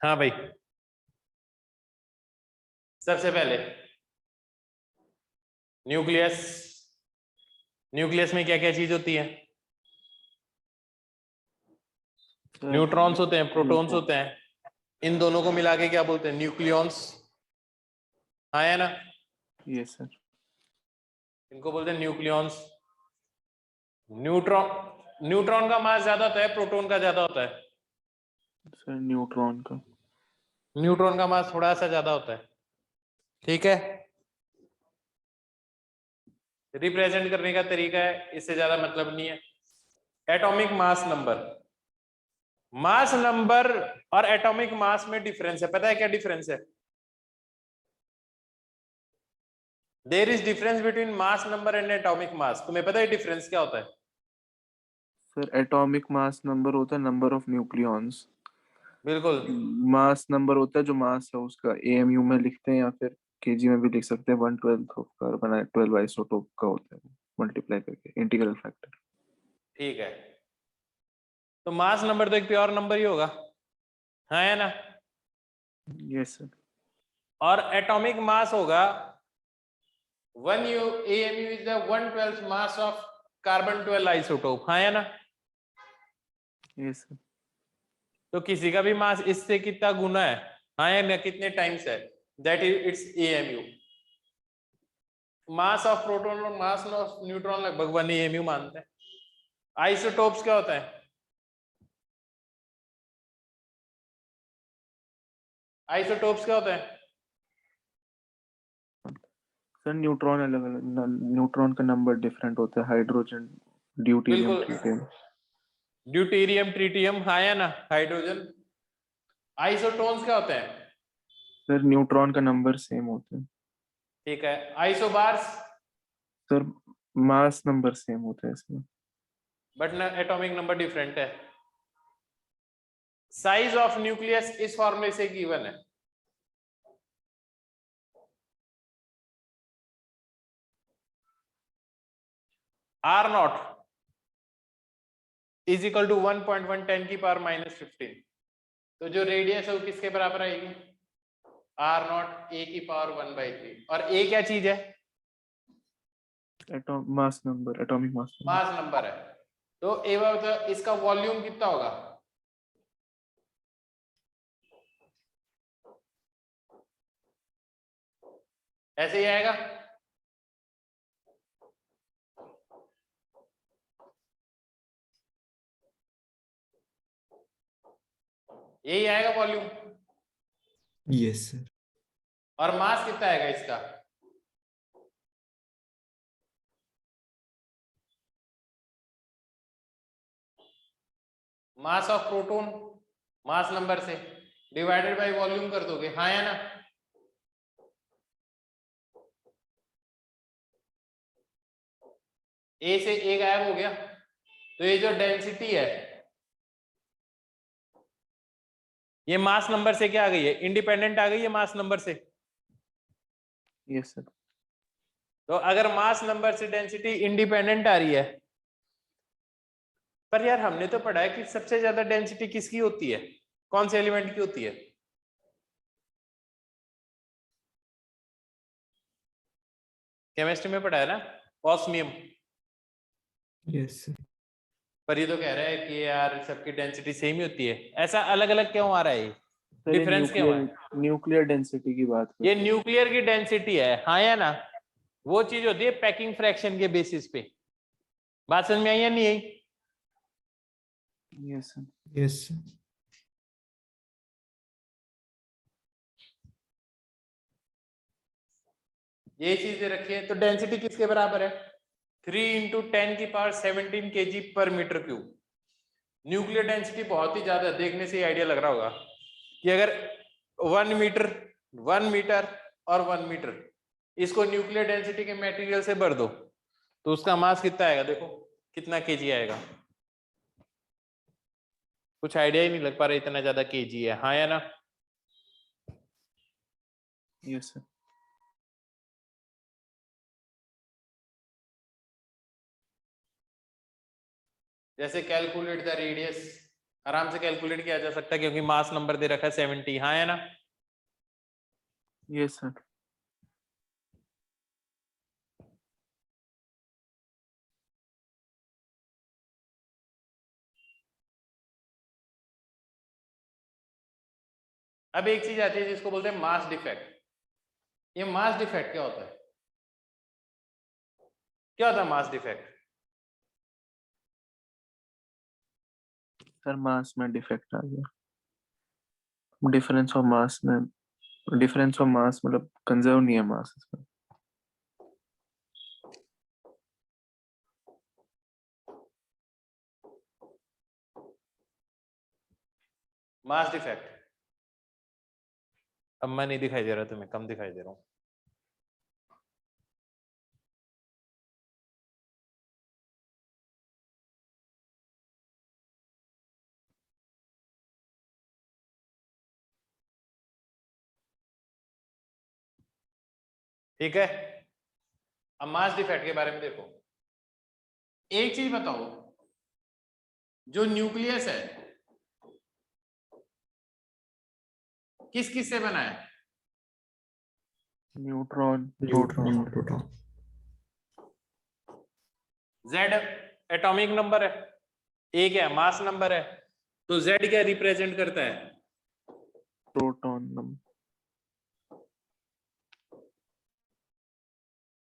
हाँ भाई, सबसे पहले न्यूक्लियस। न्यूक्लियस में क्या क्या चीज होती है? न्यूट्रॉन्स होते हैं, प्रोटॉन्स होते हैं। इन दोनों को मिला के क्या बोलते हैं? न्यूक्लियॉन्स। हाँ या ना? Yes sir. इनको बोलते हैं न्यूक्लियॉन्स। न्यूट्रॉन, न्यूट्रॉन का मास ज्यादा होता है, प्रोटॉन का ज्यादा होता है? सर न्यूट्रॉन का। न्यूट्रॉन का मास थोड़ा सा ज्यादा होता है। ठीक है, रिप्रेजेंट करने का तरीका है, इससे ज्यादा मतलब नहीं है। Atomic mass number. Mass number और एटॉमिक मास में डिफरेंस है, पता है क्या डिफरेंस है? There is difference between mass number and atomic mass. तुम्हें पता है डिफरेंस क्या होता है? सर एटॉमिक मास नंबर होता है नंबर ऑफ न्यूक्लियॉन्स। बिल्कुल। मास नंबर होता है जो मास है उसका एएमयू में लिखते हैं या फिर केजी में भी लिख सकते हैं। 1/12 ऑफ कार्बन 12 आइसोटोप का होता है, मल्टीप्लाई करके इंटीग्रल फैक्टर। ठीक है, तो मास नंबर तो एक प्योर नंबर ही होगा, हाँ या ना? Yes sir. और एटॉमिक मास होगा 1 AMU is the 1/12 mass of carbon 12 isotope, हाँ या ना? Yes sir. तो किसी का भी मास इससे कितना गुना है, हाँ या ना, कितने टाइम्स है, that is it's AMU। Mass of proton और मास ऑफ न्यूट्रॉन लगभग 1 AMU मानते हैं। आइसोटोप्स क्या होता है? आइसोटोप्स क्या होता है? सर न्यूट्रॉन अलग अलग, न्यूट्रॉन का नंबर डिफरेंट होता है। हाइड्रोजन, ड्यूटेरियम, बिल्कुल, ट्रिटियम। ड्यूटेरियम, ट्रिटियम, हाँ या ना, हाइड्रोजन। आइसोटोन्स क्या होते हैं? सर न्यूट्रॉन का नंबर सेम होता है। ठीक है, isobars. Sir mass number same होता है इसमें। बट ना एटॉमिक नंबर डिफरेंट है। साइज ऑफ न्यूक्लियस इस फॉर्मूले से गिवन है। R0 इज इक्वल टू 1.1 10 की पावर -15। तो जो रेडियस है वो किसके बराबर आएगी? R0 a की पावर 1/3। और a क्या चीज है? Mass number, atomic mass number. Mass number है। तो इसका वॉल्यूम कितना होगा? ऐसे ही आएगा। यही आएगा वॉल्यूम। Yes sir. और मास कितना आएगा इसका? Mass of proton mass number से डिवाइडेड बाय वॉल्यूम कर दोगे, हाँ या ना? ए से ए गायब हो गया, तो ये जो डेंसिटी है ये मास नंबर से क्या आ गई है? इंडिपेंडेंट आ गई है मास नंबर से। Yes sir. तो अगर मास नंबर से डेंसिटी इंडिपेंडेंट आ रही है, पर यार हमने तो पढ़ा है कि सबसे ज्यादा डेंसिटी किसकी होती है, कौन से एलिमेंट की होती है? केमिस्ट्री में पढ़ा है ना, ऑस्मियम। Yes sir. पर ये तो कह रहा है कि यार सबकी डेंसिटी सेम ही होती है, ऐसा अलग अलग क्यों आ रहा है? सर ये डिफरेंस क्यों है? न्यूक्लियर डेंसिटी की बात कर ये रहे हैं। न्यूक्लियर की डेंसिटी है, हाँ या ना? वो चीज होती है पैकिंग फ्रैक्शन के बेसिस पे। बात समझ में आई या नहीं आई? Yes sir. Yes sir. ये चीजें रखिए। तो डेंसिटी किसके बराबर है? 3 × 10⁻17 kg पर मीटर क्यूब। न्यूक्लियर डेंसिटी बहुत ही ज्यादा, देखने से ही आइडिया लग रहा होगा कि अगर 1 मीटर, 1 मीटर और 1 मीटर इसको न्यूक्लियर डेंसिटी के मटेरियल से भर दो तो उसका मास कितना आएगा? देखो कितना केजी आएगा। कुछ आइडिया ही नहीं लग पा रहा, इतना ज्यादा केजी है, हाँ या ना? Yes sir. जैसे कैलकुलेट द रेडियस, आराम से कैलकुलेट किया जा सकता है क्योंकि मास नंबर दे रखा है 70। हाँ है ना? Yes sir. अब एक चीज आती है जिसको बोलते हैं मास डिफेक्ट। ये मास डिफेक्ट क्या होता है? क्या होता है मास डिफेक्ट? सर मास में डिफेक्ट आ गया, डिफरेंस ऑफ मास में, डिफरेंस ऑफ मास मतलब कंजर्व नहीं है मास इसमें। Mass defect. अब मैं नहीं दिखाई दे रहा, तुम्हें कम दिखाई दे रहा हूं। ठीक है, अब मास डिफेक्ट के बारे में देखो। एक चीज बताओ, जो न्यूक्लियस है किस किस से बना है? Neutron, neutron, proton. Z atomic number है, A क्या है? मास नंबर है। तो Z क्या रिप्रेजेंट करता है? प्रोटॉन नंबर,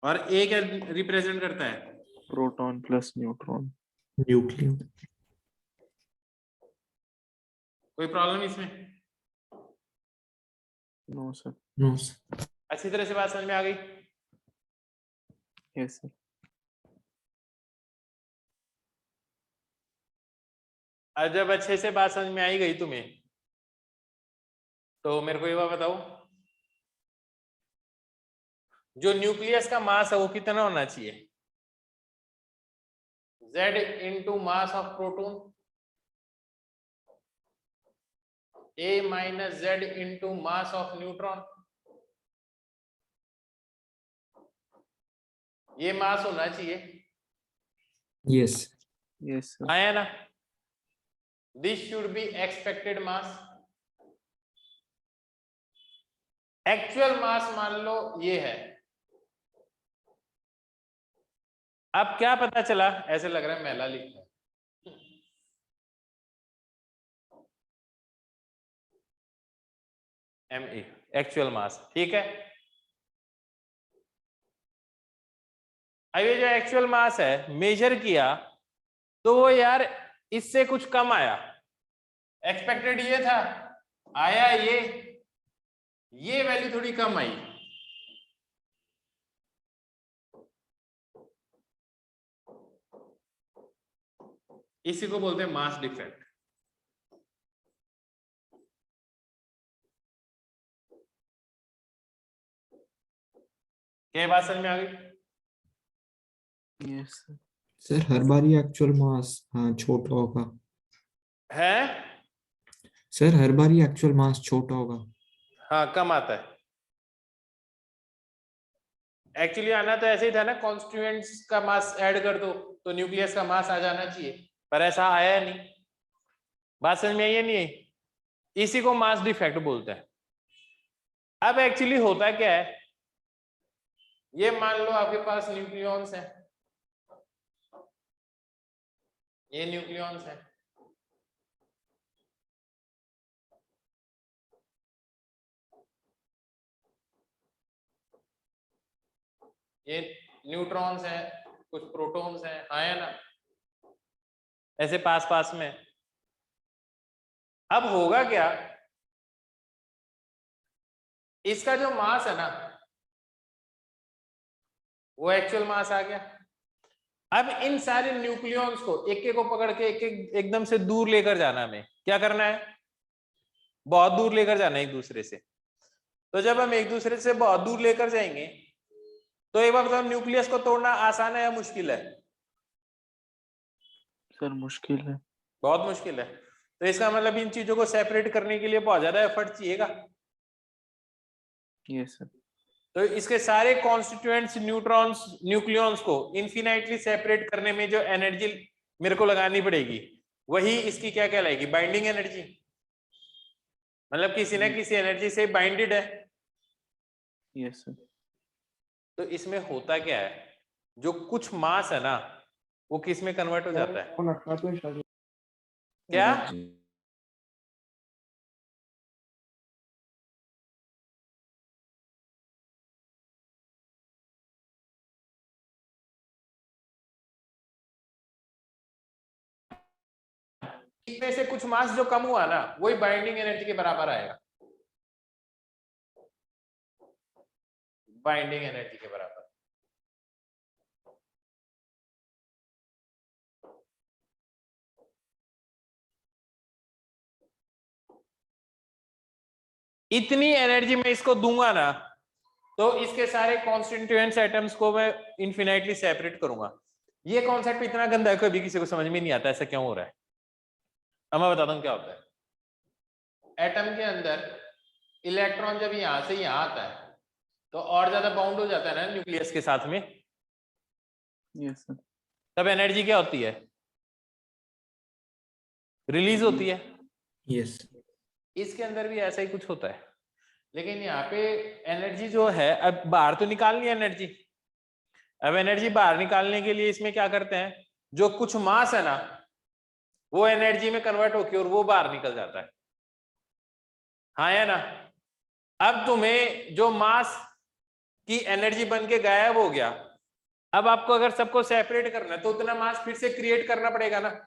और A क्या रिप्रेजेंट करता है? Proton plus neutron. न्यूक्लियस। कोई प्रॉब्लम इसमें? No sir. No sir. अच्छी तरह से बात समझ में आ गई? Yes sir. और जब अच्छे से बात समझ में आई गई तुम्हें, तो मेरे को ये बात बताओ, जो न्यूक्लियस का मास है वो कितना होना चाहिए? Z into mass of proton, A minus Z into mass of neutron. ये मास होना चाहिए। यस। Yes sir. आया ना? This should be expected mass. Actual mass मान लो ये है। अब क्या पता चला? ऐसे लग रहा है मैला लिखा है। MA एक्चुअल मास, ठीक है। अब ये जो एक्चुअल मास है मेजर किया तो वो यार इससे कुछ कम आया। एक्सपेक्टेड ये था, आया ये वैल्यू थोड़ी कम आई। इसी को बोलते हैं मास डिफेक्ट। क्या बात समझ में आ गई? Yes sir. सर हर बारी एक्चुअल मास छोटा होगा। है? सर हर बारी एक्चुअल मास छोटा होगा। हाँ, कम आता है। एक्चुअली आना तो ऐसे ही था ना, कॉन्स्टिट्यूएंट्स का मास ऐड कर दो तो न्यूक्लियस का मास आ जाना चाहिए, पर ऐसा आया नहीं। बात समझ में आई है नहीं आई? इसी को मास डिफेक्ट बोलते हैं। अब एक्चुअली होता क्या है, ये मान लो आपके पास न्यूक्लियॉन्स है, ये न्यूक्लियॉन्स है, ये न्यूट्रॉन्स है, कुछ प्रोटॉन्स है, हाँ है ना? ऐसे पास पास में। अब होगा क्या, इसका जो मास है ना वो एक्चुअल मास आ गया। अब इन सारे न्यूक्लियॉन्स को एक एक को पकड़ के एक एक एकदम से दूर लेकर जाना, हमें क्या करना है? बहुत दूर लेकर जाना है एक दूसरे से। तो जब हम एक दूसरे से बहुत दूर लेकर जाएंगे तो एक बार बताओ, न्यूक्लियस को तोड़ना आसान है या मुश्किल है? सर मुश्किल है। बहुत मुश्किल है। तो इसका मतलब इन चीजों को सेपरेट करने के लिए बहुत ज्यादा एफर्ट चाहिएगा। Yes sir. तो इसके सारे कॉन्स्टिट्यूएंट्स न्यूट्रॉन्स न्यूक्लियॉन्स को इन्फिनाइटली सेपरेट करने में जो एनर्जी मेरे को लगानी पड़ेगी वही इसकी क्या कहलाएगी, बाइंडिंग एनर्जी। मतलब किसी ना किसी एनर्जी से बाइंडेड है। Yes sir. तो इसमें होता क्या है, जो कुछ मास है ना वो किस में कन्वर्ट हो जाता है, क्या इसमें से कुछ मास जो कम हुआ ना वही बाइंडिंग एनर्जी के बराबर आएगा, बाइंडिंग एनर्जी के बराबर। इतनी एनर्जी मैं इसको दूंगा ना तो इसके सारे कॉन्स्टिट्यूएंट्स एटम्स को मैं इनफिनाइटली सेपरेट करूंगा। ये कॉन्सेप्ट इतना गंदा है कभी किसी को समझ में नहीं आता ऐसा क्यों हो रहा है। अब मैं बताता हूं क्या होता है। एटम के अंदर इलेक्ट्रॉन जब यहां से यहां आता है तो और ज्यादा बाउंड हो जाता है ना न्यूक्लियस के साथ में, यस सर। तब एनर्जी क्या होती है, रिलीज होती है। Yes. इसके अंदर भी ऐसा ही कुछ होता है, लेकिन यहाँ पे एनर्जी जो है अब बाहर तो निकालनी है एनर्जी। अब एनर्जी बाहर निकालने के लिए इसमें क्या करते हैं, जो कुछ मास है ना वो एनर्जी में कन्वर्ट होकर और वो बाहर निकल जाता है, हाँ या ना। अब तुम्हें जो मास की एनर्जी बन के गायब हो गया, अब आपको अगर सबको सेपरेट करना है तो उतना मास फिर से क्रिएट करना पड़ेगा ना,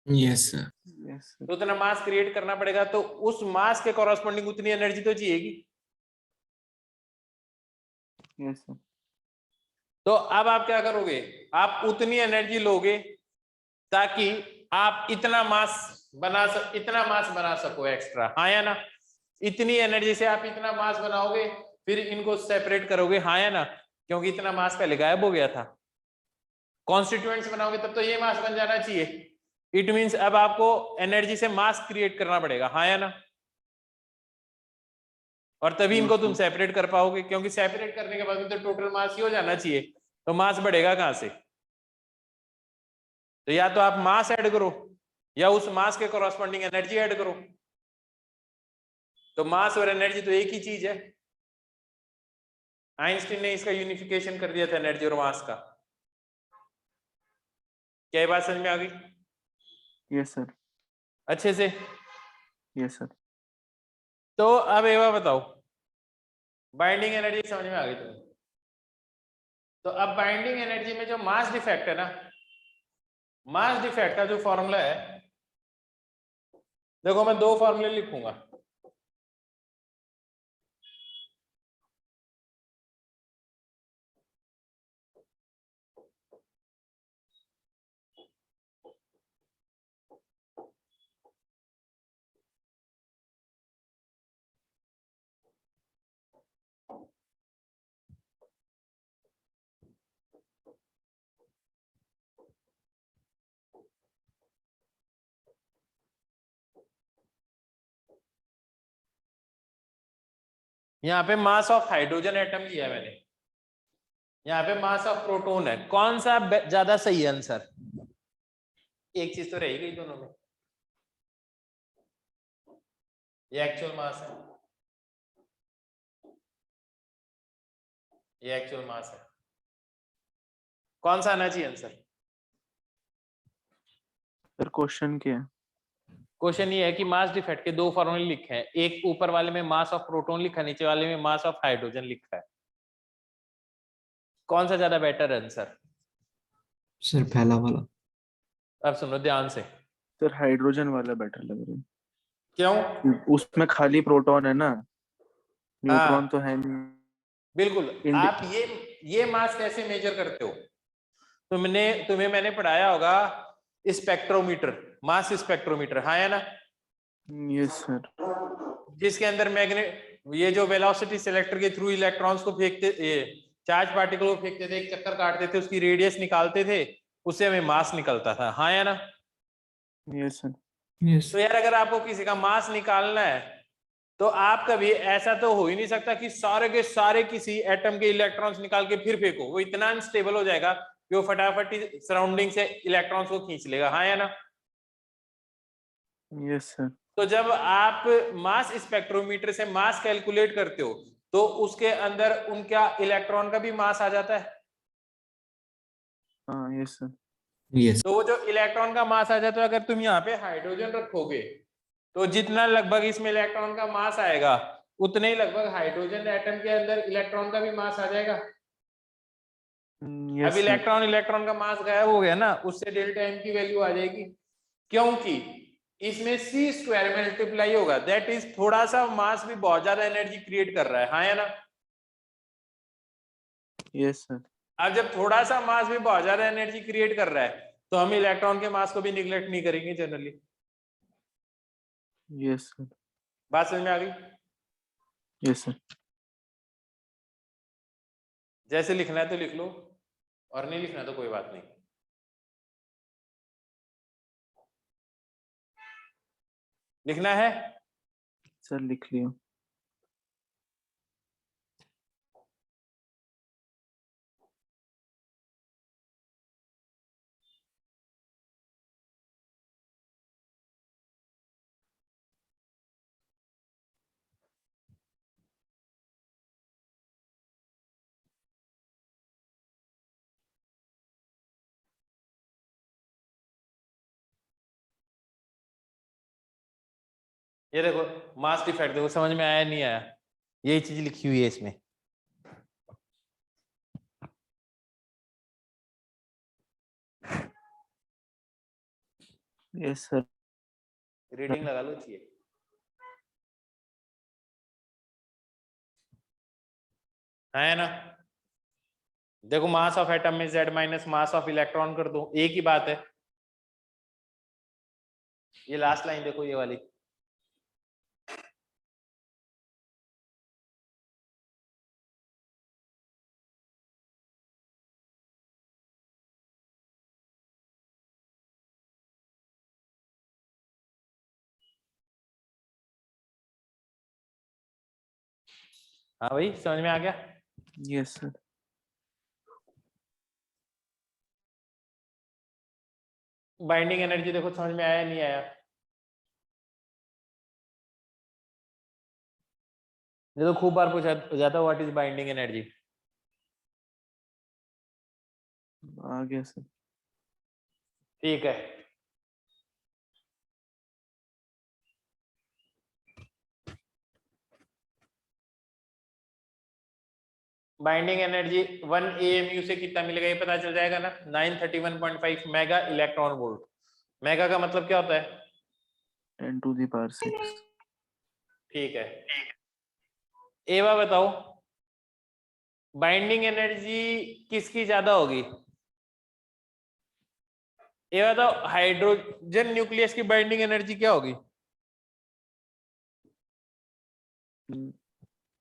Yes, sir. Yes sir. तो उतना मास क्रिएट करना पड़ेगा, तो उस मास के कॉरस्पॉन्डिंग उतनी एनर्जी तो चाहिएगी। Yes sir. तो अब आप क्या करोगे, आप उतनी एनर्जी लोगे ताकि आप इतना मास बना सको एक्स्ट्रा, हाँ या ना। इतनी एनर्जी से आप इतना मास बनाओगे फिर इनको सेपरेट करोगे, हाँ या ना, क्योंकि इतना मास पहले गायब हो गया था। कॉन्स्टिट्यूएंट्स बनाओगे तब तो ये मास बन जाना चाहिए। इट मींस अब आपको एनर्जी से मास क्रिएट करना पड़ेगा, हाँ या ना, और तभी इनको तुम सेपरेट कर पाओगे, क्योंकि सेपरेट करने के बाद तो टोटल मास ही हो जाना चाहिए, तो मास बढ़ेगा कहां से। तो या तो आप मास ऐड करो या उस मास के कॉरस्पॉन्डिंग एनर्जी ऐड करो। तो मास और एनर्जी तो एक ही चीज है। आइंस्टीन ने इसका यूनिफिकेशन कर दिया था एनर्जी और मास का। क्या ये बात समझ में आ गई? Yes sir. अच्छे से। Yes sir. तो अब एक बात बताओ, बाइंडिंग एनर्जी समझ में आ गई तुम्हें? तो अब बाइंडिंग एनर्जी में जो मास डिफेक्ट है ना, मास डिफेक्ट का जो फॉर्मूला है, देखो मैं दो फॉर्मूले लिखूंगा। यहाँ पे मास ऑफ हाइड्रोजन एटम लिया है मैंने, यहाँ पे मास ऑफ प्रोटॉन है। कौन सा ज्यादा सही है आंसर? एक चीज तो रही गई दोनों में, ये एक्चुअल मास है, ये एक्चुअल मास है। कौन सा आना चाहिए आंसर? सर क्वेश्चन क्या है? क्वेश्चन ये है कि मास डिफेक्ट के दो फॉर्मूले लिखे हैं, एक ऊपर वाले में मास ऑफ प्रोटॉन लिखा है, नीचे वाले में मास ऑफ हाइड्रोजन लिखा है। कौन सा ज्यादा बेटर आंसर? Sir, पहला वाला. अब सुनो ध्यान से। सर हाइड्रोजन वाला बेटर लग रहा है। क्यों? उसमें खाली प्रोटॉन है ना, न्यूट्रॉन तो है नहीं। बिल्कुल। आप ये मास कैसे मेजर करते हो? तुम्हें मैंने पढ़ाया होगा स्पेक्ट्रोमीटर, मास स्पेक्ट्रोमीटर, हाँ या ना। Yes sir. जिसके अंदर ये जो वेलोसिटी सेलेक्टर के थ्रू इलेक्ट्रॉन्स को फेंकते, चार्ज पार्टिकल को फेंकते थे, एक चक्कर काटते थे, उसकी रेडियस निकालते थे, उससे हमें मास निकलता था, हाँ या ना। Yes sir. Yes. तो यार अगर आपको किसी का मास निकालना है तो आप कभी ऐसा तो हो ही नहीं सकता कि सारे के सारे किसी एटम के इलेक्ट्रॉन्स निकाल के फिर फेंको, वो इतना अनस्टेबल हो जाएगा कि वो फटाफट सराउंडिंग से इलेक्ट्रॉन्स को खींच लेगा, हाँ या ना? Yes sir. तो जब आप मास स्पेक्ट्रोमीटर से मास कैलकुलेट करते हो तो उसके अंदर उनका इलेक्ट्रॉन का भी मास आ जाता है। हाँ यस सर। Yes. तो वो जो इलेक्ट्रॉन का मास आ जाता है, अगर तुम यहाँ पे हाइड्रोजन रखोगे तो जितना लगभग इसमें इलेक्ट्रॉन का मास आएगा उतने ही लगभग हाइड्रोजन एटम के अंदर इलेक्ट्रॉन का भी मास आ जाएगा। यस अब सर। इलेक्ट्रॉन का मास गायब हो गया ना, उससे डेल्टा एम की वैल्यू आ जाएगी, क्योंकि इसमें सी स्क्वायर मल्टीप्लाई होगा, दैट इज थोड़ा सा मास भी बहुत ज्यादा एनर्जी क्रिएट कर रहा है, हाँ या ना? Yes sir. अब जब थोड़ा सा मास भी बहुत ज्यादा एनर्जी क्रिएट कर रहा है तो हम इलेक्ट्रॉन के मास को भी निगलेक्ट नहीं करेंगे जनरली। Yes sir. बात समझ में आ गई? Yes sir. जैसे लिखना है तो लिख लो और नहीं लिखना तो कोई बात नहीं। लिखना है सर लिख लिया। ये देखो मास डिफेक्ट, देखो समझ में आया नहीं आया, यही चीज लिखी हुई है इसमें। Yes sir. रीडिंग लगा लो चाहिए। है ना? देखो मास ऑफ एटम में z minus mass of electron कर दो, एक ही बात है। ये लास्ट लाइन देखो, ये वाली, हाँ भाई समझ में आ गया? Yes sir. बाइंडिंग एनर्जी देखो समझ में आया नहीं आया? ये तो खूब बार पूछा जाता है, व्हाट इज बाइंडिंग एनर्जी? आ गया सर। ठीक है, बाइंडिंग एनर्जी 1 AMU से कितना मिलेगा ये पता चल जाएगा ना, 931.5 मेगा इलेक्ट्रॉन वोल्ट। मेगा का मतलब क्या होता है? 10 to the power 6। ठीक है, एवा बताओ बाइंडिंग एनर्जी किसकी ज्यादा होगी? ये बताओ हाइड्रोजन न्यूक्लियस की बाइंडिंग एनर्जी क्या होगी?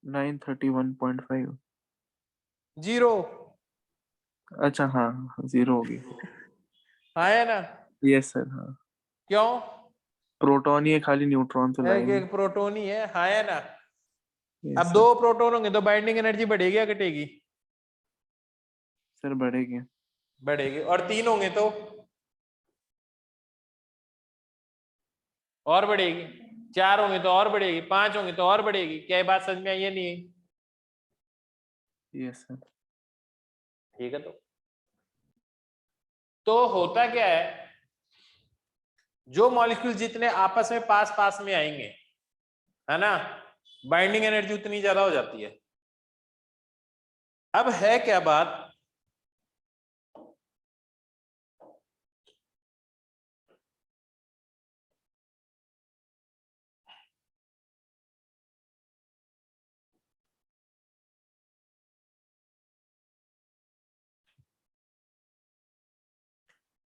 931.5। 0। अच्छा हाँ 0 होगी। हाँ है ना? Yes sir. हाँ क्यों? प्रोटॉन ही है, खाली न्यूट्रॉन तो लाइन एक प्रोटोन ही है, हाँ है ना? है। अब 2 प्रोटोन होंगे तो बाइंडिंग एनर्जी बढ़ेगी या घटेगी? सर बढ़ेगी। बढ़ेगी। और 3 होंगे तो और बढ़ेगी, 4 होंगे तो और बढ़ेगी, 5 होंगे तो और बढ़ेगी। क्या ये बात समझ में आई है नहीं? Yes sir. ठीक है, तो होता क्या है, जो मॉलिक्यूल जितने आपस में पास पास में आएंगे, है ना, बाइंडिंग एनर्जी उतनी ज्यादा हो जाती है। अब है क्या बात,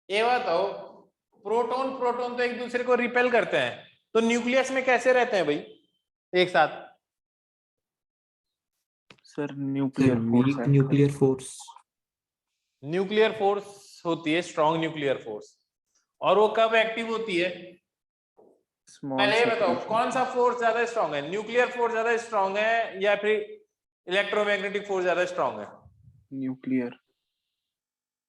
ये बताओ प्रोटॉन प्रोटॉन तो एक दूसरे को रिपेल करते हैं, तो न्यूक्लियस में कैसे रहते हैं भाई एक साथ? Sir Sir, nuclear force weak है। nuclear force. न्यूक्लियर फोर्स होती है स्ट्रॉन्ग न्यूक्लियर फोर्स, और वो कब एक्टिव होती है? स्मॉल पहले ये बताओ सेपरेशन। कौन सा फोर्स ज्यादा स्ट्रॉन्ग है, न्यूक्लियर फोर्स ज्यादा स्ट्रॉन्ग है या फिर इलेक्ट्रोमैग्नेटिक फोर्स ज्यादा स्ट्रॉन्ग है? न्यूक्लियर।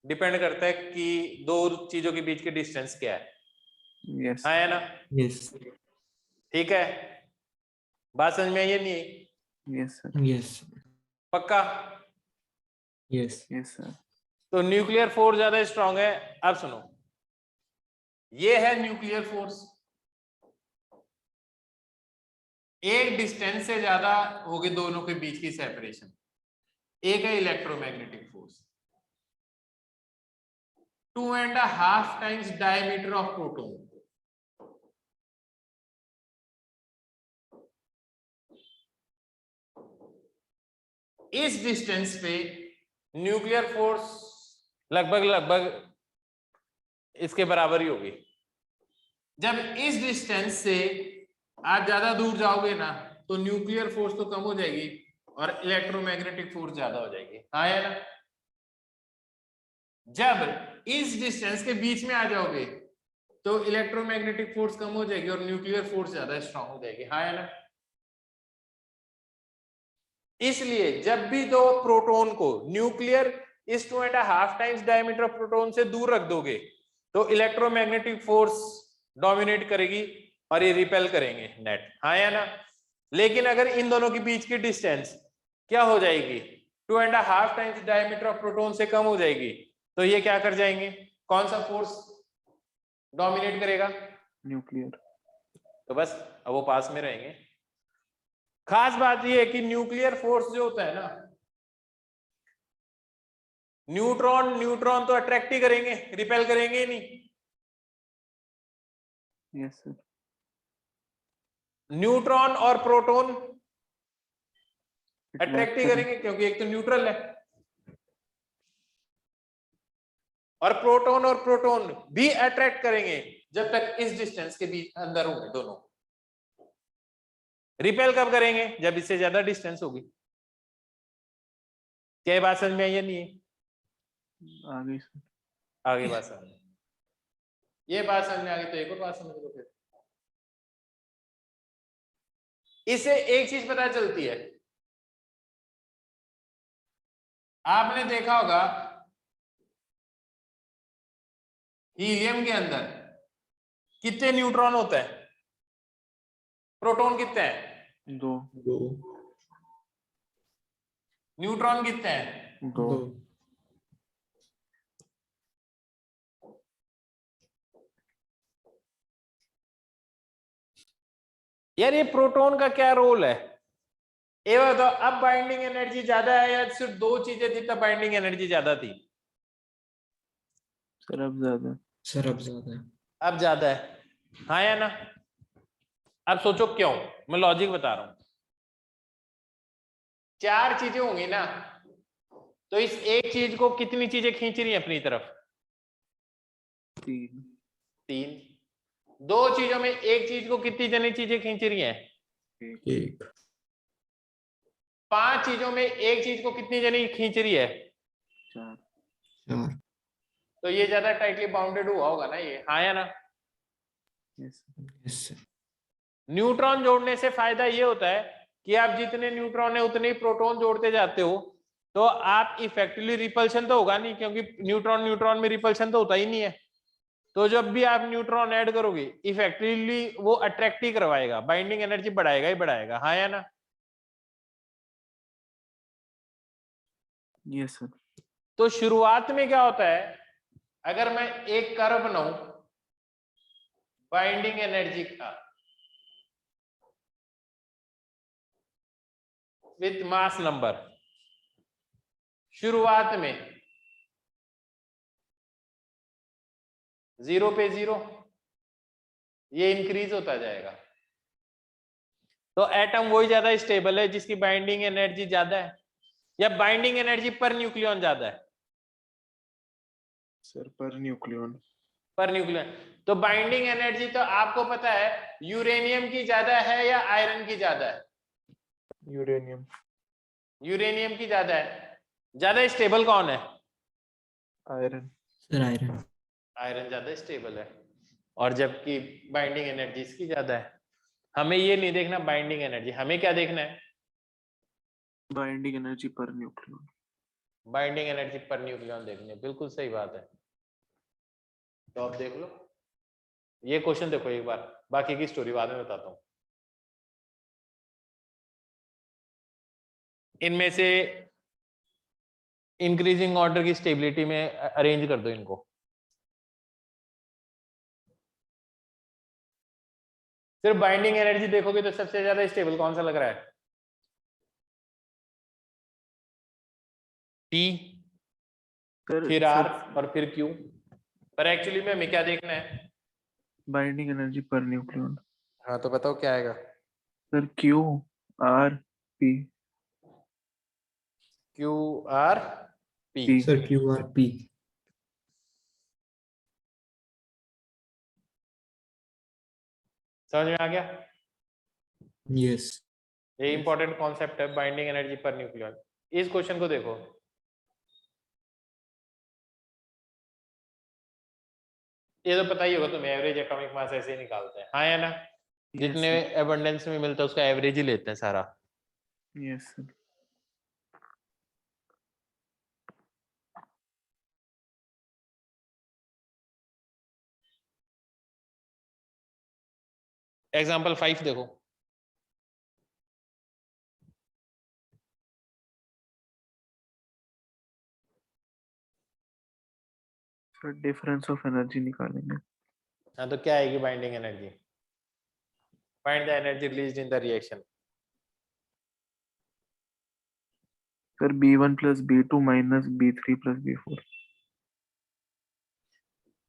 डिपेंड करता है कि दो चीजों के बीच की डिस्टेंस क्या है। यस हाँ है ना? Yes. ठीक है, बात समझ में आई है नहीं? Yes sir Yes. पक्का? Yes. यस सर तो न्यूक्लियर फोर्स ज्यादा स्ट्रांग है। अब सुनो, ये है न्यूक्लियर फोर्स, एक डिस्टेंस से ज्यादा होगी दोनों के बीच की सेपरेशन। एक है electromagnetic force, 2.5 times diameter of proton. इस डिस्टेंस पे न्यूक्लियर फोर्स लगभग इसके बराबर ही होगी। जब इस डिस्टेंस से आप ज्यादा दूर जाओगे ना तो न्यूक्लियर फोर्स तो कम हो जाएगी और इलेक्ट्रोमैग्नेटिक फोर्स ज्यादा हो जाएगी। हाँ है ना? जब इस डिस्टेंस के बीच में आ जाओगे तो इलेक्ट्रोमैग्नेटिक फोर्स कम हो जाएगी और न्यूक्लियर फोर्स ज्यादा स्ट्रांग हो जाएगी। हाँ है ना? इसलिए जब भी दो प्रोटॉन को न्यूक्लियर इस 2.5 टाइम्स डायमीटर ऑफ प्रोटॉन से दूर रख दोगे तो इलेक्ट्रोमैग्नेटिक फोर्स डोमिनेट करेगी और ये रिपेल करेंगे नेट। हाँ या ना? लेकिन अगर इन दोनों के बीच की डिस्टेंस क्या हो जाएगी, 2.5 टाइम्स डायमीटर ऑफ प्रोटॉन से कम हो जाएगी, तो ये क्या कर जाएंगे? कौन सा फोर्स डोमिनेट करेगा? न्यूक्लियर। तो बस अब वो पास में रहेंगे। खास बात ये है कि न्यूक्लियर फोर्स जो होता है ना, न्यूट्रॉन तो अट्रैक्ट ही करेंगे, रिपेल करेंगे ही नहीं। Yes sir. न्यूट्रॉन और प्रोटॉन अट्रैक्ट ही करें। करेंगे क्योंकि एक तो न्यूट्रल है, और प्रोटॉन भी अट्रैक्ट करेंगे जब तक इस डिस्टेंस के बीच अंदर होंगे दोनों। रिपेल कब करेंगे? जब इससे ज्यादा डिस्टेंस होगी। क्या ये बात समझ में आई या नहीं? आगे सर। आगे बात समझ में, ये बात समझ में आ गई तो एक और बात समझ लो फिर। इससे एक चीज पता चलती है, आपने देखा होगा हीलियम के अंदर कितने न्यूट्रॉन होते हैं, प्रोटॉन कितने हैं? 2। न्यूट्रॉन कितने हैं? 2। यार ये प्रोटॉन का क्या रोल है ये बताओ। अब बाइंडिंग एनर्जी ज्यादा है या सिर्फ दो चीजें थी तब बाइंडिंग एनर्जी ज्यादा थी? सर अब ज्यादा। सर अब ज्यादा है। अब ज्यादा है। हाँ या ना? अब सोचो क्यों, मैं लॉजिक बता रहा हूं। 4 चीजें होंगी ना, तो इस एक चीज को कितनी चीजें खींच रही हैं अपनी तरफ? 3। 2 चीजों में एक चीज को कितनी जनी चीजें खींच रही हैं? 1। 5 चीजों में एक चीज को कितनी जनी खींच रही है? 4। 4। तो ये ज्यादा टाइटली बाउंडेड हुआ होगा ना ये। हाँ या ना? Yes sir. न्यूट्रॉन जोड़ने से फायदा ये होता है कि आप जितने न्यूट्रॉन है उतने ही प्रोटॉन जोड़ते जाते हो, तो आप इफेक्टिवली रिपल्शन तो होगा नहीं, क्योंकि न्यूट्रॉन में रिपल्शन तो होता ही नहीं है। तो जब भी आप न्यूट्रॉन ऐड करोगे इफेक्टिवली वो अट्रैक्ट ही करवाएगा, बाइंडिंग एनर्जी बढ़ाएगा ही बढ़ाएगा। हाँ या ना? Yes sir. तो शुरुआत में क्या होता है, अगर मैं एक कर्व बनाऊं बाइंडिंग एनर्जी का विथ मास नंबर, शुरुआत में 0 पे 0, ये इंक्रीज होता जाएगा। तो एटम वही ज्यादा स्टेबल है जिसकी बाइंडिंग एनर्जी ज्यादा है, या बाइंडिंग एनर्जी पर न्यूक्लियन ज्यादा है? Sir per nucleon. Per nucleon. तो बाइंडिंग एनर्जी तो आपको पता है यूरेनियम की ज्यादा है या आयरन की ज्यादा है? यूरेनियम। यूरेनियम की ज्यादा है। ज्यादा स्टेबल कौन है? आयरन। Sir iron. आयरन ज्यादा स्टेबल है, और जबकि बाइंडिंग एनर्जी इसकी ज्यादा है। हमें ये नहीं देखना बाइंडिंग एनर्जी, हमें क्या देखना है? Binding energy per nucleon. Binding energy per nucleon देखनी है, बिल्कुल सही बात है। तो आप देख लो ये क्वेश्चन, देखो एक बार, बाकी की स्टोरी बाद में बताता हूँ। इनमें से इंक्रीजिंग ऑर्डर की स्टेबिलिटी में अरेंज कर दो इनको। सिर्फ बाइंडिंग एनर्जी देखोगे तो सबसे ज्यादा स्टेबल कौन सा लग रहा है? T, फिर R और फिर Q। पर एक्चुअली में हमें क्या देखना है? Binding energy per nucleon. हाँ तो बताओ क्या आएगा? Sir Q R P. QRP। Sir, QRP. समझ में आ गया? Yes. ये इंपॉर्टेंट कॉन्सेप्ट है, बाइंडिंग एनर्जी पर न्यूक्लियन। इस क्वेश्चन को देखो, ये तो पता ही होगा तुम्हें, एवरेज एटॉमिक मास ऐसे ही निकालते हैं, हाँ या ना? जितने एबंडेंस में मिलता है उसका एवरेज ही लेते हैं सारा। Yes sir. एग्जांपल 5 देखो। सर डिफरेंस ऑफ एनर्जी निकालेंगे। हाँ तो क्या आएगी binding energy? Find the energy released in the reaction. Sir B1 plus B2 minus B3 plus B4।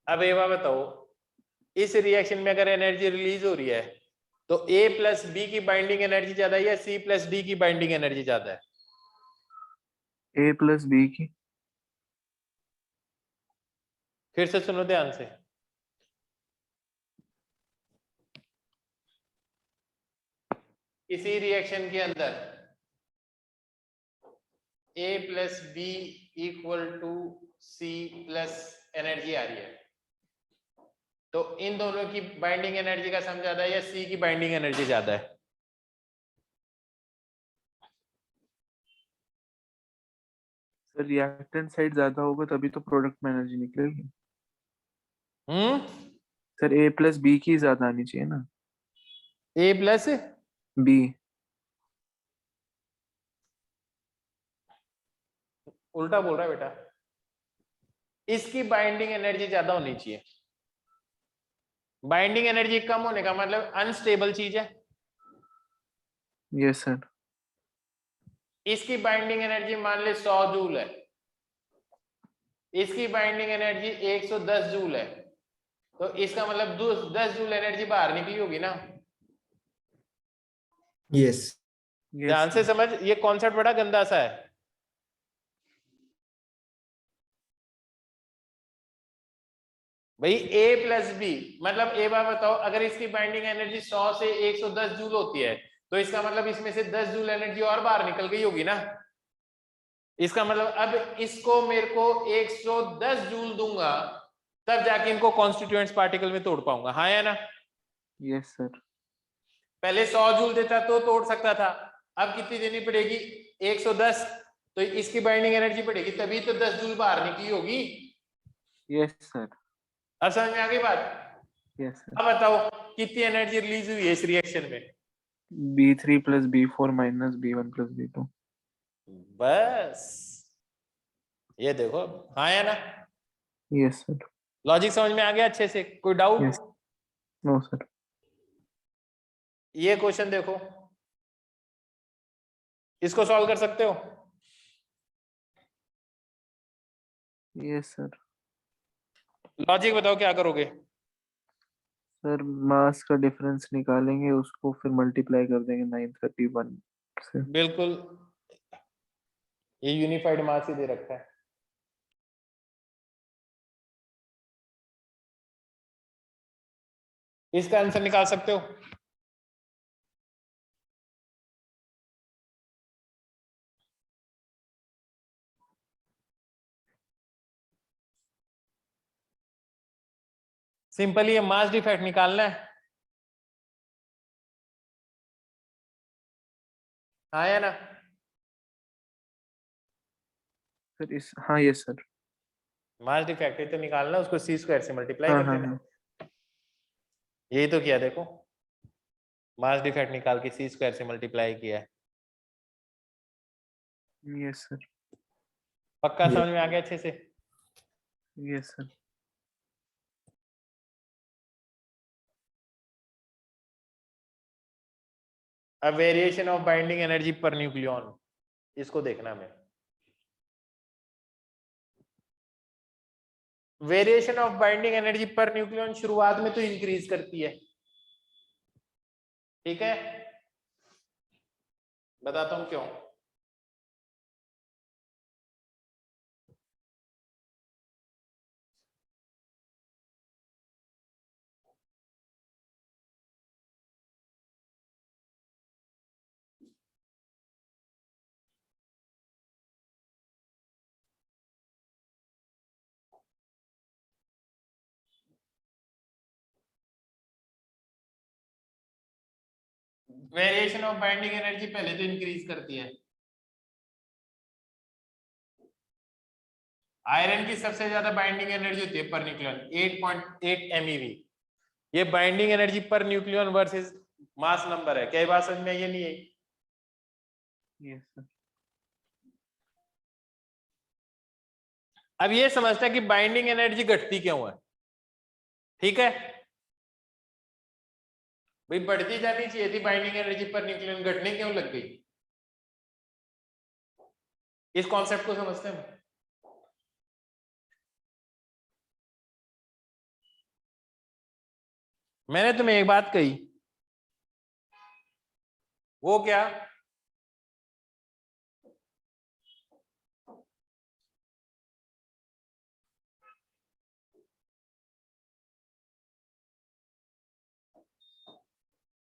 अब ये बात बताओ, इस रिएक्शन में अगर एनर्जी रिलीज हो रही है तो A प्लस बी की बाइंडिंग एनर्जी ज्यादा है या C प्लस डी की बाइंडिंग एनर्जी ज्यादा है? A प्लस B की। फिर से सुनो ध्यान से, किसी रिएक्शन के अंदर A plus B equal to C plus energy आ रही है, तो इन दोनों की बाइंडिंग एनर्जी का सम ज्यादा है या C की बाइंडिंग एनर्जी ज्यादा है? सर रिएक्टेंट साइड ज्यादा होगा तभी तो प्रोडक्ट में एनर्जी निकलेगी। सर A प्लस B की ज्यादा आनी चाहिए ना। A plus B। उल्टा बोल रहा है बेटा, इसकी बाइंडिंग एनर्जी ज्यादा होनी चाहिए। बाइंडिंग एनर्जी कम होने का मतलब अनस्टेबल चीज है। Yes sir. इसकी बाइंडिंग एनर्जी मान ले 100 जूल है, इसकी बाइंडिंग एनर्जी 110 जूल है, तो इसका मतलब 10 जूल एनर्जी बाहर निकली होगी ना। Yes. ध्यान से समझ, ये कॉन्सेप्ट बड़ा गंदा सा है। भाई A प्लस बी मतलब, ए बार बताओ, अगर इसकी बाइंडिंग एनर्जी 100 से 110 जूल होती है तो इसका मतलब इसमें से 10 जूल एनर्जी और बाहर निकल गई होगी ना। इसका मतलब अब इसको मेरे को 110 जूल दूंगा तब जाके इनको कॉन्स्टिट्यूएंट्स पार्टिकल में तोड़ पाऊंगा, हाँ या ना? Yes sir. पहले 100 जूल देता तो तोड़ सकता था, अब कितनी देनी पड़ेगी? 110, तो इसकी बाइंडिंग एनर्जी पड़ेगी, तभी तो 10 जूल बाहर निकली होगी। Yes sir. अब समझ में आ गई बात? Yes sir. अब बताओ कितनी एनर्जी रिलीज हुई है इस रिएक्शन में? B3 plus B4 minus B1 plus B2। बस ये देखो, हाँ या ना? Yes sir. लॉजिक समझ में आ गया अच्छे से? कोई डाउट? यस। No sir. ये क्वेश्चन देखो, इसको सॉल्व कर सकते हो? Yes sir. लॉजिक बताओ क्या करोगे? सर मास का डिफरेंस निकालेंगे, उसको फिर मल्टीप्लाई कर देंगे 931 से। बिल्कुल, ये यूनिफाइड मास ही दे रखा है। इसका आंसर निकाल सकते हो? सिंपली ये मास डिफेक्ट निकालना है, हाँ या ना? सर इस हाँ यस सर मास डिफेक्ट है तो निकालना, उसको सी स्क्वायर से मल्टीप्लाई हाँ कर हाँ देना। हाँ यही तो किया, देखो मास डिफेक्ट निकाल के सी स्क्वायर से मल्टीप्लाई किया है। यस सर पक्का Yes. समझ में आ गया अच्छे से? यस सर अब variation of binding energy per nucleon, इसको देखना मैं। Variation of binding energy per nucleon शुरुआत में तो इंक्रीज करती है, ठीक है? बताता हूं क्यों। वेरिएशन ऑफ बाइंडिंग एनर्जी पहले तो इंक्रीज करती है। आयरन की सबसे ज्यादा बाइंडिंग एनर्जी होती है पर न्यूक्लियन 8.8 MeV। ये binding energy per nucleon versus mass number है। क्या ये बात समझ में आई है? नहीं है? यस सर अब ये समझता है कि बाइंडिंग एनर्जी घटती क्यों है, ठीक है? भाई बढ़ती जानी चाहिए थी बाइंडिंग एनर्जी पर न्यूक्लियन, घटने क्यों लग गई? इस कॉन्सेप्ट को समझते हैं? मैंने तुम्हें एक बात कही, वो क्या?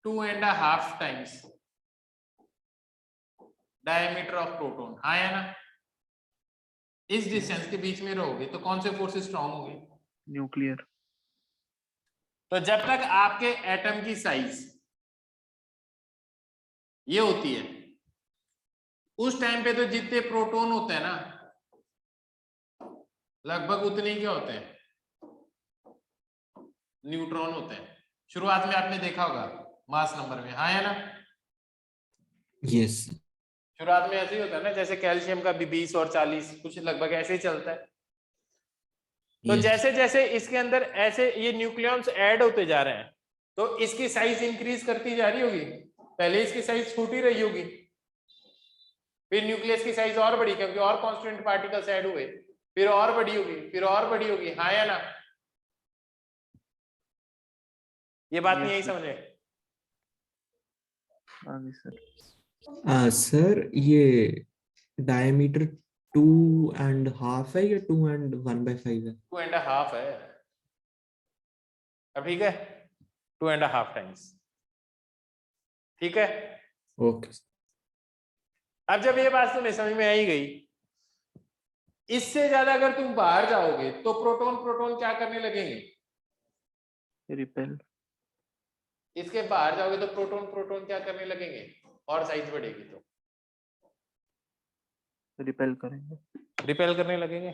Two and half times diameter of proton, हाँ या ना? इस डिस्टेंस के बीच में रहोगे तो कौन से फोर्स स्ट्रांग होंगे? न्यूक्लियर तो जब तक आपके एटम की साइज ये होती है, उस टाइम पे तो जितने प्रोटॉन होते हैं ना, लगभग उतने ही क्या होते हैं? न्यूट्रॉन होते हैं। शुरुआत में आपने देखा होगा मास नंबर में, हाँ या ना? Yes. शुरुआत में ऐसे ही होता है ना, जैसे कैल्शियम का भी 20 और 40 कुछ लगभग ऐसे ही चलता है। तो Yes. जैसे जैसे इसके अंदर ऐसे ये न्यूक्लियॉन्स ऐड होते जा रहे हैं, तो इसकी साइज इंक्रीज करती जा रही होगी। पहले इसकी साइज छोटी रही होगी, फिर न्यूक्लियस की साइज और बढ़ी क्योंकि और कांस्टेंट पार्टिकल्स ऐड हुए, फिर और बड़ी होगी, फिर और बड़ी होगी, हाँ या ना? ये बात नहीं आई Yes, sir. समझे? आगे सर सर ये डायमीटर 2.5 है या 2.1/5 है? 2.5 है। अब ठीक है, 2.5 टाइम्स, ठीक है? ओके। अब जब ये बात तुम्हें समझ में आई गई, इससे ज्यादा अगर तुम बाहर जाओगे तो प्रोटॉन प्रोटॉन क्या करने लगेंगे? रिपेल इसके बाहर जाओगे तो प्रोटॉन प्रोटॉन क्या करने लगेंगे? और साइज बढ़ेगी तो रिपेल करेंगे रिपेल करने लगेंगे।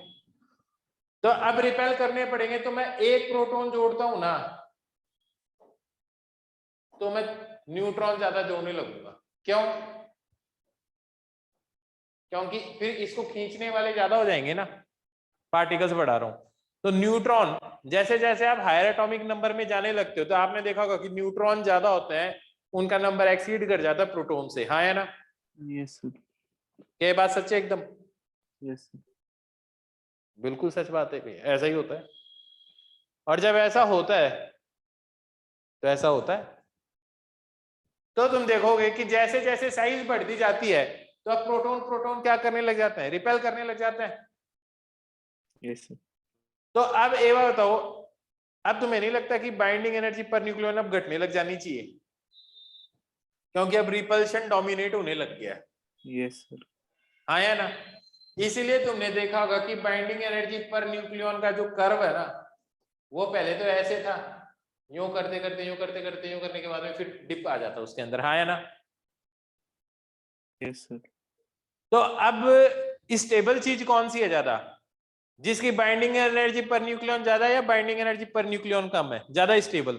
तो अब रिपेल करने पड़ेंगे, तो मैं एक प्रोटॉन जोड़ता हूं ना, तो मैं न्यूट्रॉन ज्यादा जोड़ने लगूंगा। क्यों? क्योंकि फिर इसको खींचने वाले ज्यादा हो जाएंगे ना, पार्टिकल्स बढ़ा रहा हूं। तो न्यूट्रॉन जैसे जैसे आप हायर एटॉमिक नंबर में जाने लगते हो, तो आपने देखा होगा कि न्यूट्रॉन ज्यादा होते हैं, उनका नंबर एक्सीड कर जाता है प्रोटॉन से, हाँ या ना? यस सर क्या ये बात सच है एकदम? यस सर बिल्कुल सच बात है, ऐसा ही होता है। और जब ऐसा होता है तो ऐसा होता है, तो तुम देखोगे कि जैसे जैसे साइज बढ़ती जाती है, तो अब प्रोटॉन प्रोटॉन क्या करने लग जाते हैं? रिपेल करने लग जाते हैं। यस सर तो अब ये बात बताओ, अब तुम्हें नहीं लगता कि बाइंडिंग एनर्जी पर न्यूक्लियन अब घटने लग जानी चाहिए? क्योंकि अब रिपल्शन डोमिनेट होने लग गया है, यस सर हाँ या ना? इसीलिए तुमने देखा होगा कि बाइंडिंग एनर्जी पर न्यूक्लियन का जो कर्व है ना, वो पहले तो ऐसे था, यूं करते करते यूं करते करते यूं करने के बाद में फिर डिप आ जाता उसके अंदर, हाँ या ना? यस सर तो अब स्टेबल चीज कौन सी है ज्यादा, जिसकी बाइंडिंग एनर्जी पर न्यूक्लियन ज्यादा है या बाइंडिंग एनर्जी पर न्यूक्लियन कम है, ज्यादा स्टेबल?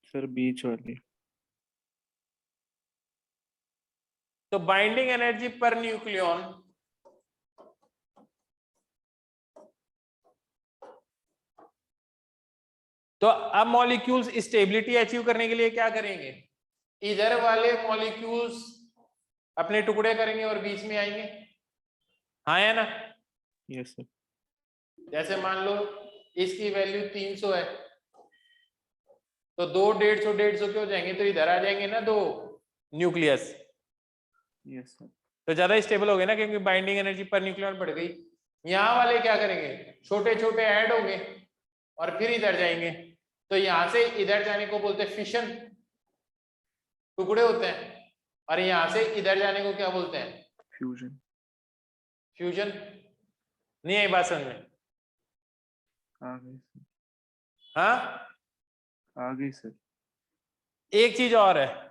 सर बीच वाली। तो बाइंडिंग एनर्जी पर न्यूक्लियन तो अब मॉलिक्यूल्स स्टेबिलिटी अचीव करने के लिए क्या करेंगे, इधर वाले मॉलिक्यूल्स अपने टुकड़े करेंगे और बीच में आएंगे, हाँ या ना? Yes sir. जैसे मान लो इसकी वैल्यू 300 है, तो 2 150 के हो जाएंगे, तो इधर आ जाएंगे ना 2 न्यूक्लियस, यस सर। तो ज्यादा स्टेबल हो गए ना, क्योंकि बाइंडिंग एनर्जी पर न्यूक्लियन बढ़ गई। यहाँ वाले क्या करेंगे, छोटे छोटे ऐड होंगे और फिर इधर जाएंगे, तो यहां से इधर जाने को बोलते हैं फिशन, टुकड़े होते हैं, और यहां से इधर जाने को क्या बोलते हैं, फ्यूजन। फ्यूजन। नहीं आई बात समझ में? आ गई सर। हाँ, आ गई सर। एक चीज और है,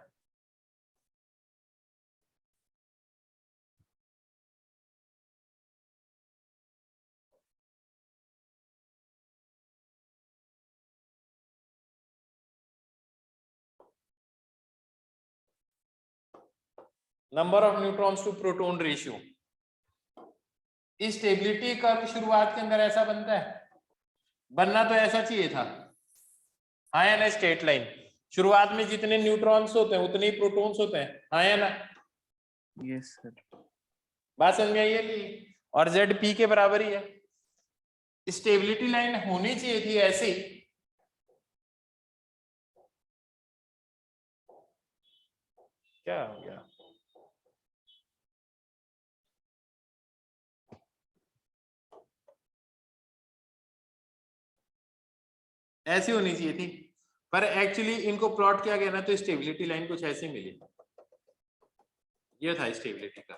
number of neutrons to proton ratio. Stability का शुरुआत के अंदर ऐसा बनता है, बनना तो ऐसा चाहिए था, हाँ या ना? स्ट्रेट लाइन, शुरुआत में जितने न्यूट्रॉन्स होते हैं उतने ही प्रोटॉन्स होते हैं, हाँ या ना? Yes sir. बात समझ में आई है कि? और जेड पी के बराबर ही है। स्टेबिलिटी लाइन होनी चाहिए थी ऐसी, क्या हो गया? ऐसी होनी चाहिए थी, पर एक्चुअली इनको प्लॉट किया गया ना, तो स्टेबिलिटी लाइन कुछ ऐसी मिली, ये था स्टेबिलिटी का।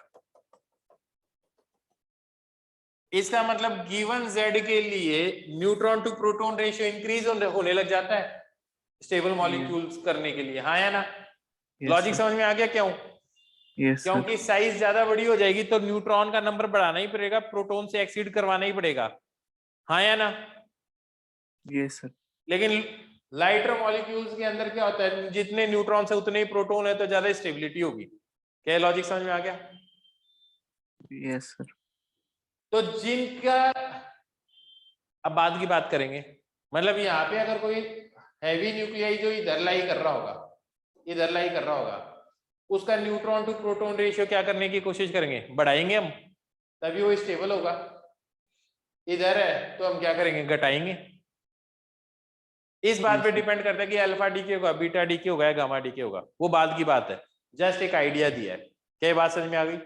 इसका मतलब गिवन जेड के लिए neutron to proton ratio increase होने लग जाता है स्टेबल मॉलिक्यूल्स करने के लिए, हाँ या ना? लॉजिक समझ में आ गया क्यों? Yes sir. क्योंकि साइज ज्यादा बड़ी हो जाएगी तो न्यूट्रॉन का नंबर बढ़ाना ही पड़ेगा, प्रोटॉन से एक्सीड करवाना ही पड़ेगा, हाँ या ना? Yes sir. लेकिन लाइटर मॉलिक्यूल्स के अंदर क्या होता है, जितने न्यूट्रॉन है उतने ही प्रोटॉन है, तो ज्यादा स्टेबिलिटी होगी। क्या लॉजिक समझ में आ गया? Yes sir. तो जिनका, अब बाद की बात करेंगे, मतलब यहाँ पे अगर कोई हैवी न्यूक्लियाई जो इधर लाई कर रहा होगा, इधर लाई कर रहा होगा, उसका न्यूट्रॉन टू प्रोटॉन रेशियो क्या करने की कोशिश करेंगे, बढ़ाएंगे हम, तभी वो स्टेबल होगा। इधर है तो हम क्या करेंगे, घटाएंगे। इस बात पे डिपेंड करता है कि अल्फा डीके होगा, बीटा डीके होगा या गामा डीके होगा, वो बाद की बात है, जस्ट एक आइडिया दिया है। क्या बात समझ में आ गई?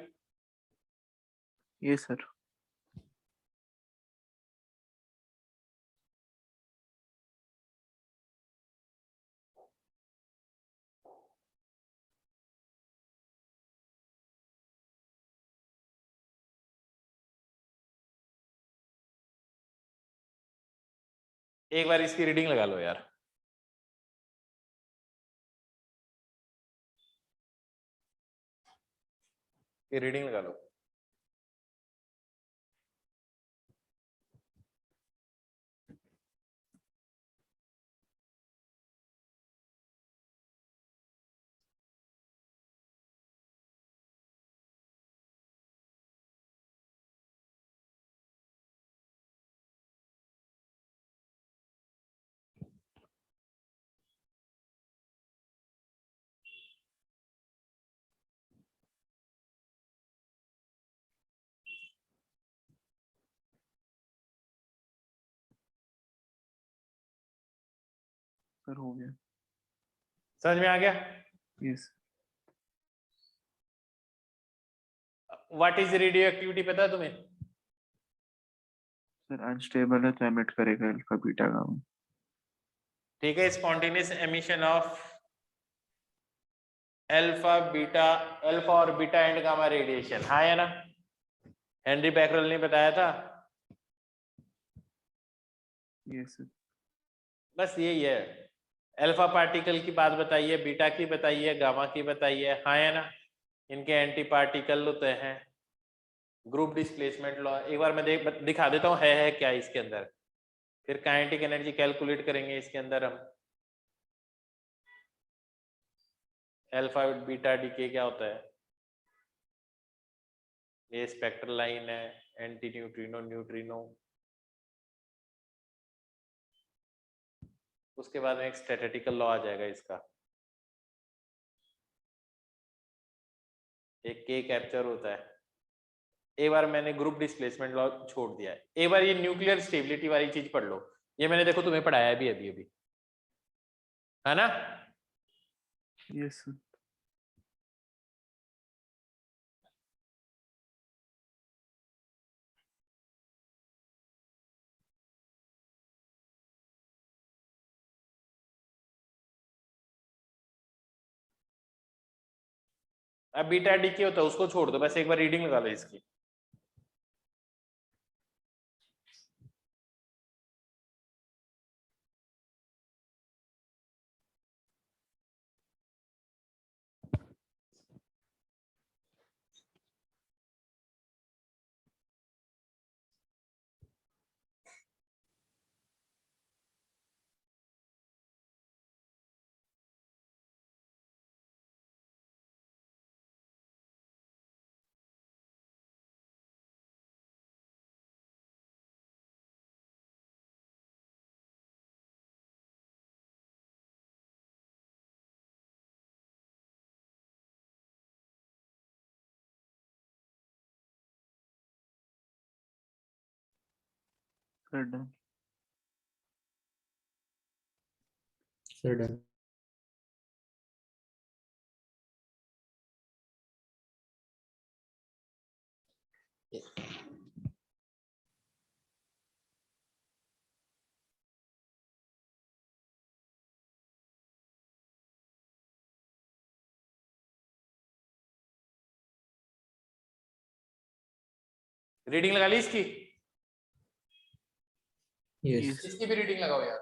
Yes sir. एक बार इसकी रीडिंग लगा लो यार, ये रीडिंग लगा लो। सर हो गया। समझ में आ गया? Yes what is radio activity पता है तुम्हें? सर। अनस्टेबल है तो एमिट करेगा अल्फा बीटा गामा। ठीक है, spontaneous emission of alpha beta, alpha और बीटा एंड गामा रेडिएशन, हाँ या ना? हेनरी बैकरल ने बताया था। Yes sir. बस यही है, अल्फा पार्टिकल की बात बताइए, बीटा की बताइए, गामा की बताइए, हाँ या ना? इनके एंटी पार्टिकल होते हैं, ग्रुप डिस्प्लेसमेंट लॉ एक बार मैं दिखा देता हूँ है क्या इसके अंदर, फिर काइनेटिक एनर्जी कैलकुलेट करेंगे इसके अंदर हम। अल्फा बीटा डीके क्या होता है, ये स्पेक्ट्रल लाइन है, एंटी न्यूट्रिनो न्यूट्रिनो। उसके बाद में एक स्टैटिस्टिकल लॉ आ जाएगा इसका, एक के कैप्चर होता है। एक बार मैंने ग्रुप डिस्प्लेसमेंट लॉ छोड़ दिया है, एक बार ये न्यूक्लियर स्टेबिलिटी वाली चीज पढ़ लो, ये मैंने देखो तुम्हें पढ़ाया भी अभी अभी, है ना। Yes sir. अब बीटा डीके होता है उसको छोड़ दो, बस एक बार रीडिंग लगा लो इसकी। Sir done. Sir done. Reading लगा ली इसकी, यस। इसकी भी रीडिंग लगाओ यार,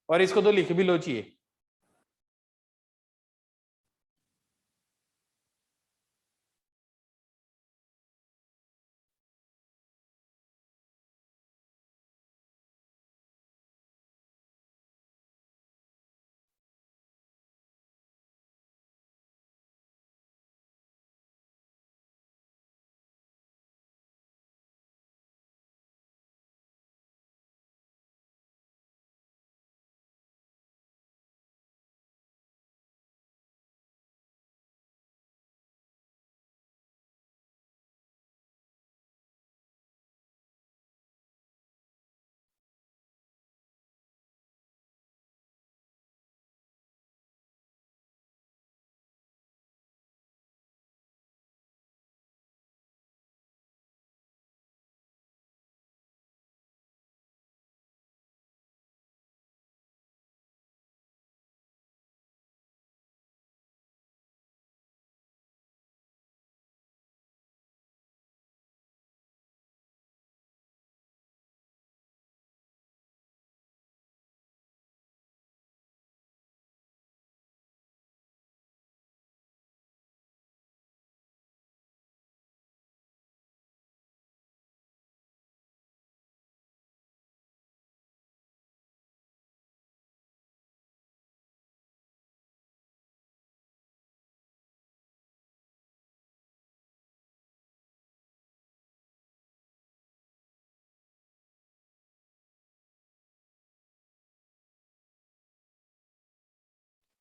और इसको तो लिख भी लो चाहिए।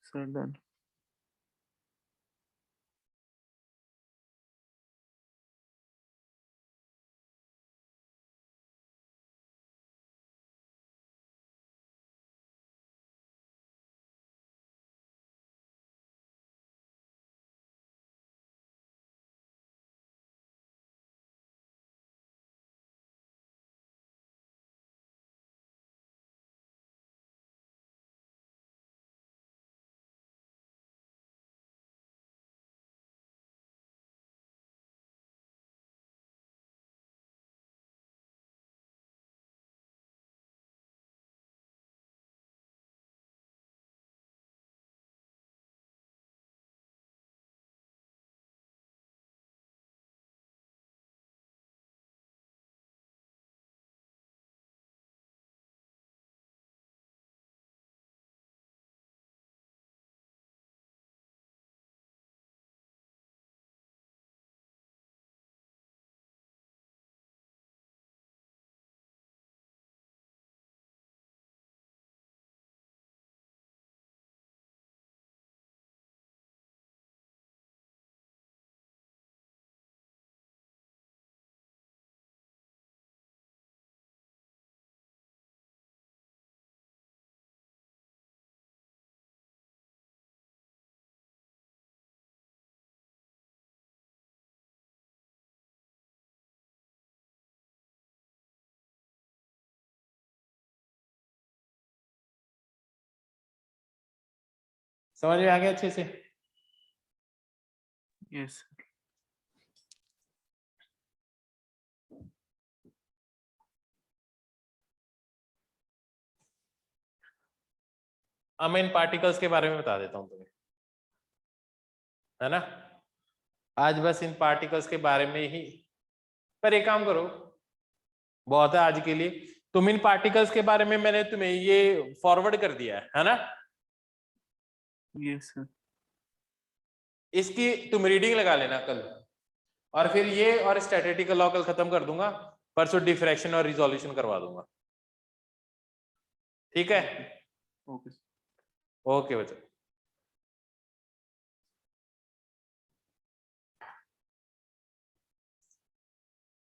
Sir done. समझ में आ गया अच्छे से? यस अब मैं इन पार्टिकल्स के बारे में बता देता हूं तुम्हें, है ना। आज बस इन पार्टिकल्स के बारे में ही, पर एक काम करो, बहुत है आज के लिए, तुम इन पार्टिकल्स के बारे में मैंने तुम्हें ये फॉरवर्ड कर दिया है ना। यस सर इसकी तुम रीडिंग लगा लेना कल, और फिर ये और स्टैटिस्टिकल लॉ कल खत्म कर दूंगा, परसों डिफ्रैक्शन और रिजोल्यूशन करवा दूंगा, ठीक है। ओके ओके बच्चों।